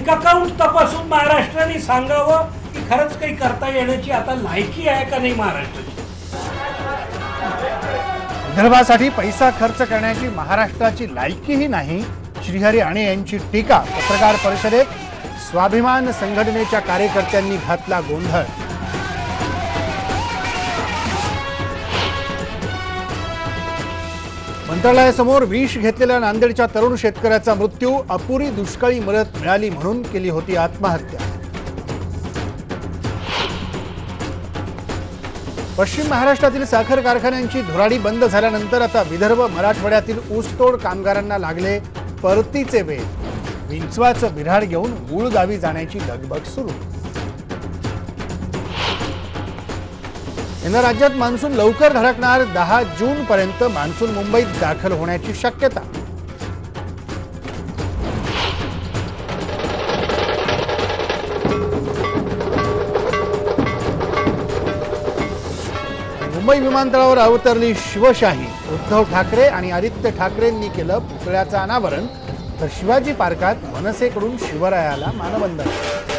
Bank account तपासून महाराष्ट्राने सांगावं की खरंच काही करता येण्याची आता लायकी आहे का नाही महाराष्ट्राची. विदर्भासाठी पैसा खर्च करण्याची महाराष्ट्राची लायकीही नाही. श्रीहरी आणे यांची टीका. पत्रकार परिषदेत स्वाभिमान संघटनेच्या कार्यकर्त्यांनी घातला गोंधळ. मंत्रालयासमोर विष घेतलेल्या नांदेडच्या तरुण शेतकऱ्याचा मृत्यू. अपुरी दुष्काळी मदत मिळाली म्हणून केली होती आत्महत्या. पश्चिम महाराष्ट्रातील साखर कारखान्यांची धुराडी बंद झाल्यानंतर आता विदर्भ मराठवाड्यातील ऊसतोड कामगारांना लागले परतीचे वेध. विंचवाचं बिऱ्हाड घेऊन मूळ गावी जाण्याची लगबग सुरू. यंदा राज्यात मान्सून लवकर धडकणार. 10 जून पर्यंत मान्सून मुंबईत दाखल होण्याची शक्यता. मुंबई विमानतळावर अवतरली शिवशाही. उद्धव ठाकरे आणि आदित्य ठाकरेंनी केलं पुतळ्याचं अनावरण, तर शिवाजी पार्कात मनसेकडून शिवरायाला मानवंदना.